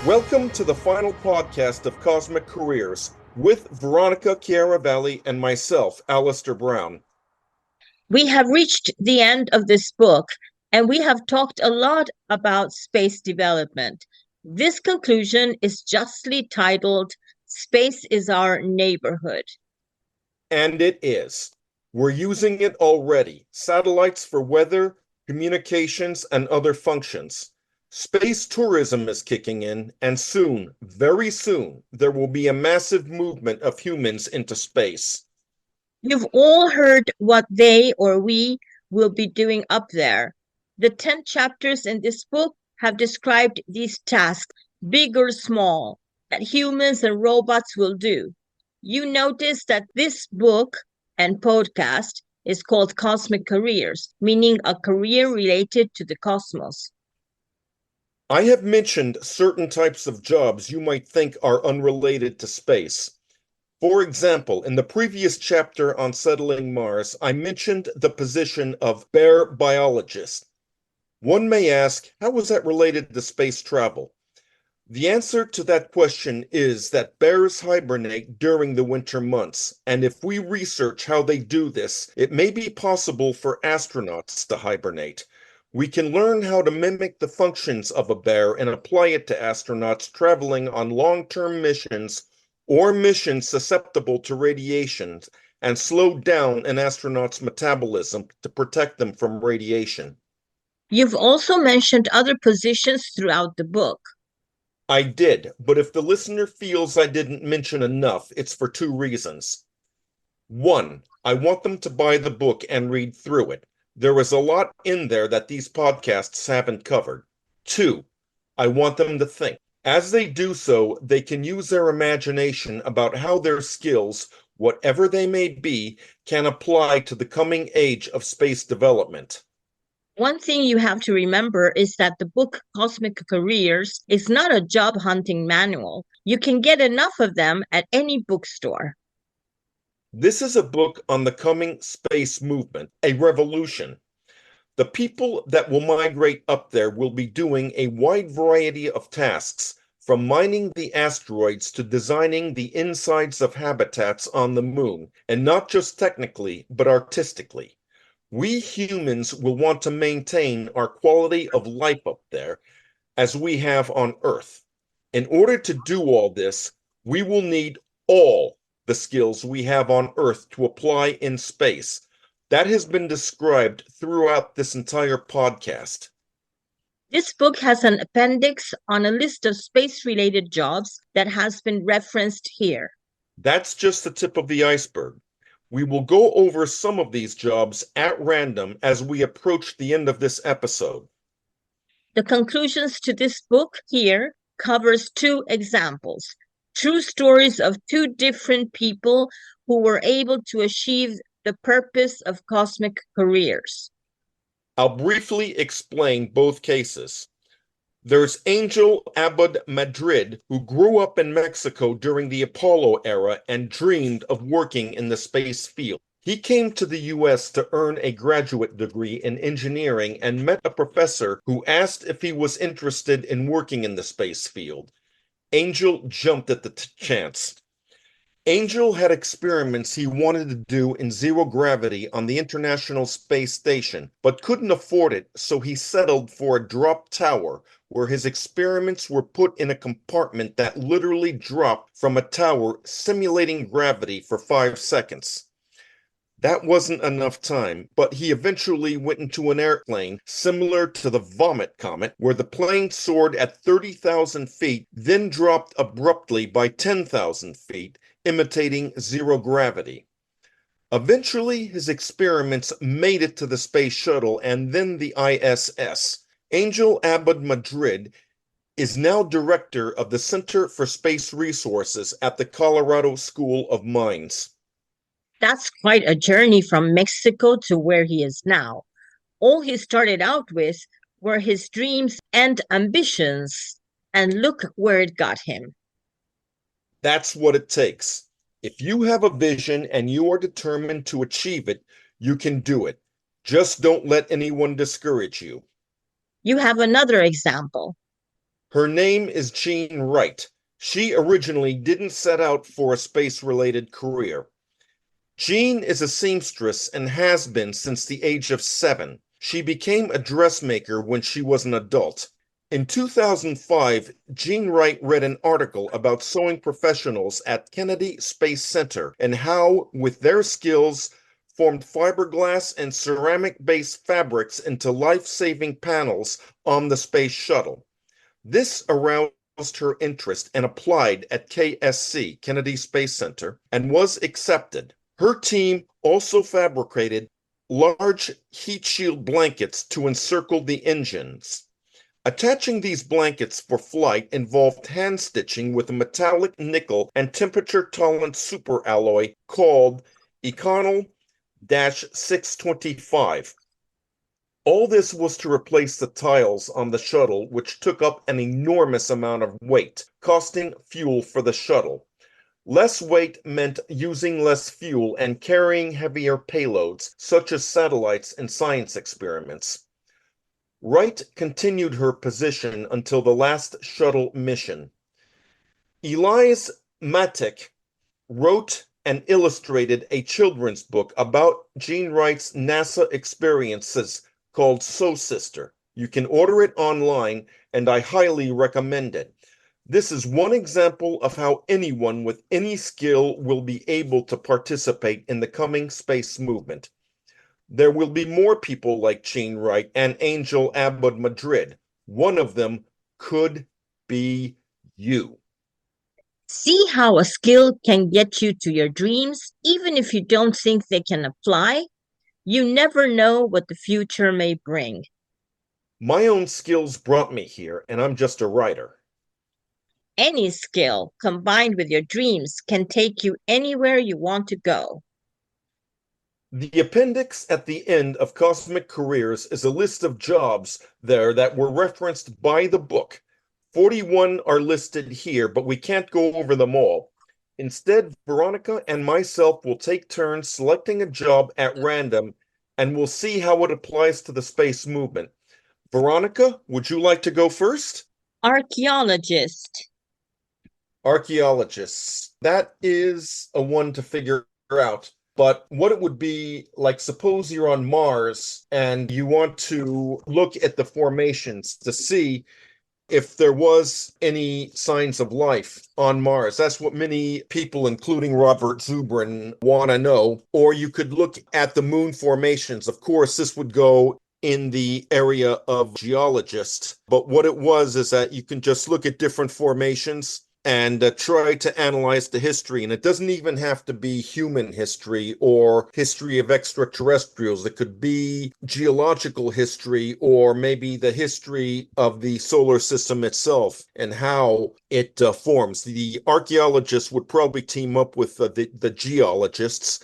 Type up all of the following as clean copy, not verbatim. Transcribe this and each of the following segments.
Welcome to the final podcast of Cosmic Careers with Veronica Chiaravalli and myself, Alistair Brown. We have reached the end of this book, and we have talked a lot about space development. This conclusion is justly titled, Space is Our Neighborhood. And it is. We're using it already. Satellites for weather, communications, and other functions. Space tourism is kicking in, and soon, very soon, there will be a massive movement of humans into space. You've all heard what they or we will be doing up there. The 10 chapters in this book have described these tasks, big or small, that humans and robots will do. You notice that this book and podcast is called Cosmic Careers, meaning a career related to the cosmos. I have mentioned certain types of jobs you might think are unrelated to space. For example, in the previous chapter on settling Mars, I mentioned the position of Bear Biologist. One may ask, how is that related to space travel? The answer to that question is that bears hibernate during the winter months, and if we research how they do this, it may be possible for astronauts to hibernate. We can learn how to mimic the functions of a bear and apply it to astronauts traveling on long-term missions or missions susceptible to radiation and slow down an astronaut's metabolism to protect them from radiation. You've also mentioned other positions throughout the book. I did, but if the listener feels I didn't mention enough, it's for two reasons. One, I want them to buy the book and read through it. There is a lot in there that these podcasts haven't covered. Two, I want them to think. As they do so, they can use their imagination about how their skills, whatever they may be, can apply to the coming age of space development. One thing you have to remember is that the book Cosmic Careers is not a job hunting manual. You can get enough of them at any bookstore. This is a book on the coming space movement, a revolution. The people that will migrate up there will be doing a wide variety of tasks, from mining the asteroids to designing the insides of habitats on the moon, and not just technically, but artistically. We humans will want to maintain our quality of life up there as we have on Earth. In order to do all this, we will need all the skills we have on Earth to apply in space. That has been described throughout this entire podcast. This book has an appendix on a list of space-related jobs that has been referenced here. That's just the tip of the iceberg. We will go over some of these jobs at random as we approach the end of this episode. The conclusions to this book here covers two examples, true stories of two different people who were able to achieve the purpose of Cosmic Careers. I'll briefly explain both cases. There's Angel Abud Madrid, who grew up in Mexico during the Apollo era and dreamed of working in the space field. He came to the US to earn a graduate degree in engineering and met a professor who asked if he was interested in working in the space field. Angel jumped at the chance. Angel had experiments he wanted to do in zero gravity on the International Space Station, but couldn't afford it, so he settled for a drop tower, where his experiments were put in a compartment that literally dropped from a tower, simulating gravity for 5 seconds. That wasn't enough time, but he eventually went into an airplane similar to the Vomit Comet, where the plane soared at 30,000 feet, then dropped abruptly by 10,000 feet, imitating zero gravity. Eventually, his experiments made it to the space shuttle and then the ISS. Angel Abud Madrid is now director of the Center for Space Resources at the Colorado School of Mines. That's quite a journey from Mexico to where he is now. All he started out with were his dreams and ambitions, and look where it got him. That's what it takes. If you have a vision and you are determined to achieve it, you can do it. Just don't let anyone discourage you. You have another example. Her name is Jean Wright. She originally didn't set out for a space-related career. Jean is a seamstress and has been since the age of 7. She became a dressmaker when she was an adult. In 2005, Jean Wright read an article about sewing professionals at Kennedy Space Center and how, with their skills, formed fiberglass and ceramic-based fabrics into life-saving panels on the space shuttle. This aroused her interest and applied at KSC, Kennedy Space Center, and was accepted. Her team also fabricated large heat shield blankets to encircle the engines. Attaching these blankets for flight involved hand stitching with a metallic nickel and temperature-tolerant superalloy called Econal-625. All this was to replace the tiles on the shuttle, which took up an enormous amount of weight, costing fuel for the shuttle. Less weight meant using less fuel and carrying heavier payloads, such as satellites and science experiments. Wright continued her position until the last shuttle mission. Elise Matic wrote and illustrated a children's book about Jean Wright's NASA experiences called Sew Sister. You can order it online, and I highly recommend it. This is one example of how anyone with any skill will be able to participate in the coming space movement. There will be more people like Jean Wright and Angel Abud Madrid. One of them could be you. See how a skill can get you to your dreams, even if you don't think they can apply? You never know what the future may bring. My own skills brought me here, and I'm just a writer. Any skill combined with your dreams can take you anywhere you want to go. The appendix at the end of Cosmic Careers is a list of jobs there that were referenced by the book. 41 are listed here, but we can't go over them all. Instead, Veronica and myself will take turns selecting a job at random, and we'll see how it applies to the space movement. Veronica, would you like to go first? Archaeologist. Archaeologists. That is a one to figure out. But what it would be like, suppose you're on Mars and you want to look at the formations to see if there was any signs of life on Mars. That's what many people, including Robert Zubrin, want to know. Or you could look at the moon formations. Of course, this would go in the area of geologists. But what it was is that you can just look at different formations and try to analyze the history. And it doesn't even have to be human history or history of extraterrestrials. It could be geological history or maybe the history of the solar system itself and how it forms. The archaeologists would probably team up with the geologists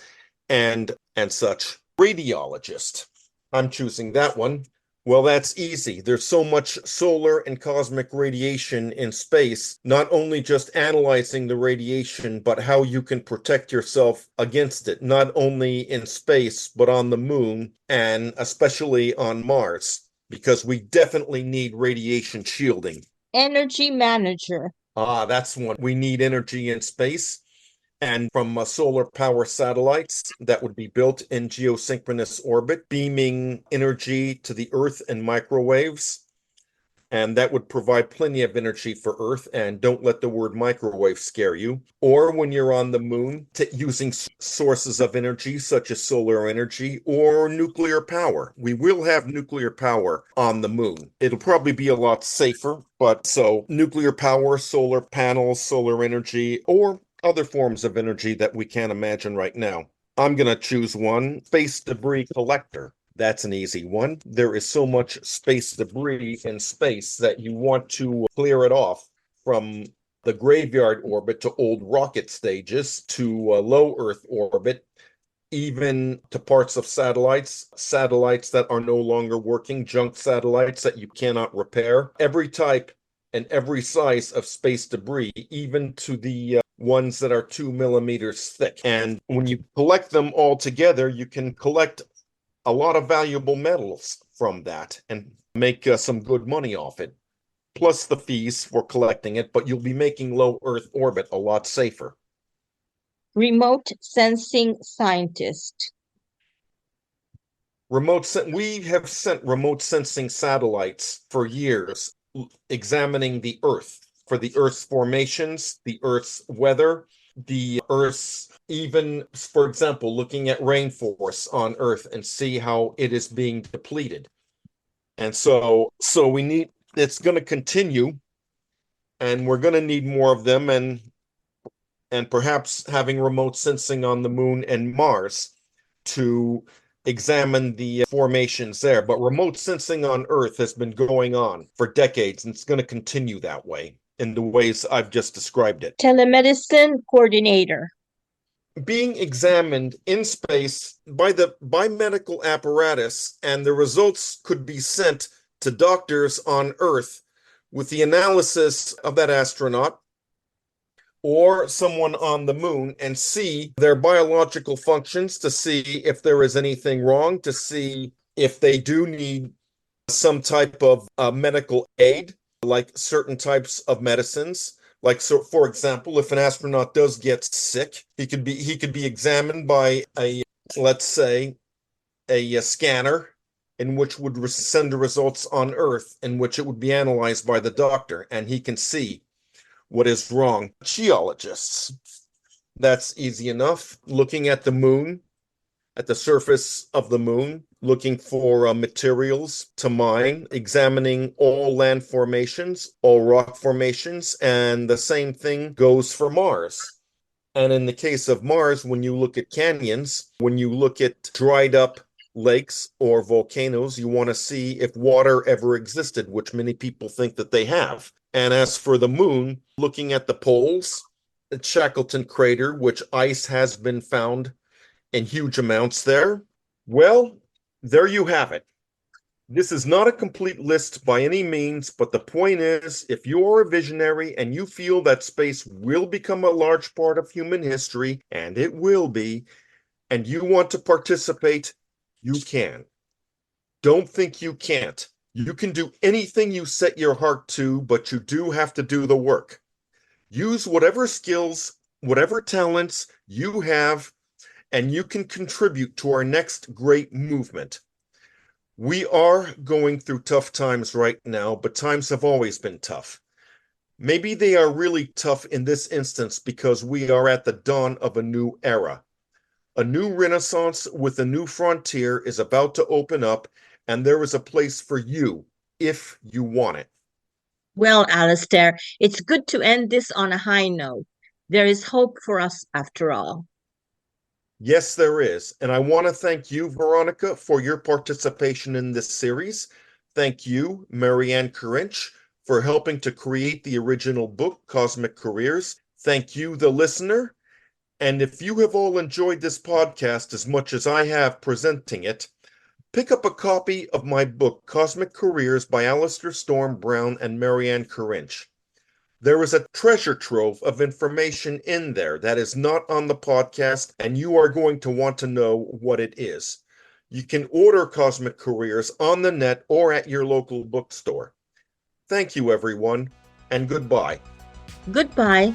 and such. Radiologist. I'm choosing that one. Well, that's easy. There's so much solar and cosmic radiation in space, not only just analyzing the radiation, but how you can protect yourself against it, not only in space, but on the moon and especially on Mars, because we definitely need radiation shielding. Energy manager. That's one. We need energy in space. And from solar power satellites that would be built in geosynchronous orbit, beaming energy to the Earth in microwaves. And that would provide plenty of energy for Earth. And don't let the word microwave scare you. Or when you're on the moon, using sources of energy such as solar energy or nuclear power. We will have nuclear power on the moon. It'll probably be a lot safer, but so nuclear power, solar panels, solar energy, or other forms of energy that we can't imagine right now. I'm going to choose one, space debris collector. That's an easy one. There is so much space debris in space that you want to clear it off from the graveyard orbit to old rocket stages to low Earth orbit, even to parts of satellites that are no longer working, junk satellites that you cannot repair. Every type and every size of space debris, even to the ones that are 2 millimeters thick. And when you collect them all together, you can collect a lot of valuable metals from that and make some good money off it. plus the fees for collecting it, but you'll be making low Earth orbit a lot safer. Remote sensing scientist. We have sent remote sensing satellites for years, examining the Earth for the Earth's formations, the Earth's weather, the Earth's, even, for example, looking at rainforests on Earth and see how it is being depleted. And so it's going to continue, and we're going to need more of them, and perhaps having remote sensing on the moon and Mars to examine the formations there. But remote sensing on Earth has been going on for decades, and it's going to continue that way in the ways I've just described it. Telemedicine coordinator. Being examined in space by medical apparatus, and the results could be sent to doctors on Earth with the analysis of that astronaut or someone on the moon, and see their biological functions, to see if there is anything wrong, to see if they do need some type of medical aid, like certain types of medicines. Like, so for example, if an astronaut does get sick, he could be examined by let's say a scanner, in which would send the results on Earth, in which it would be analyzed by the doctor, and he can see what is wrong. Geologists, that's easy enough. Looking at the moon, at the surface of the moon, looking for materials to mine, examining all land formations, all rock formations, and the same thing goes for Mars. And in the case of Mars, when you look at canyons, when you look at dried up lakes or volcanoes, you want to see if water ever existed, which many people think that they have. And as for the moon, looking at the poles, the Shackleton crater, which ice has been found in huge amounts there. Well, there you have it. This is not a complete list by any means, but the point is, if you are a visionary and you feel that space will become a large part of human history, and it will be, and you want to participate, you can. Don't think you can't. You can do anything you set your heart to, but you do have to do the work. Use whatever skills, whatever talents you have, and you can contribute to our next great movement. We are going through tough times right now, but times have always been tough. Maybe they are really tough in this instance because we are at the dawn of a new era. A new renaissance with a new frontier is about to open up, and there is a place for you if you want it. Well, Alistair, it's good to end this on a high note. There is hope for us after all. Yes, there is. And I want to thank you, Veronica, for your participation in this series. Thank you, Marianne Corinch, for helping to create the original book, Cosmic Careers. Thank you, the listener. And if you have all enjoyed this podcast as much as I have presenting it, pick up a copy of my book, Cosmic Careers by Alistair Storm Brown and Marianne Corinch. There is a treasure trove of information in there that is not on the podcast, and you are going to want to know what it is. You can order Cosmic Careers on the net or at your local bookstore. Thank you, everyone, and goodbye. Goodbye.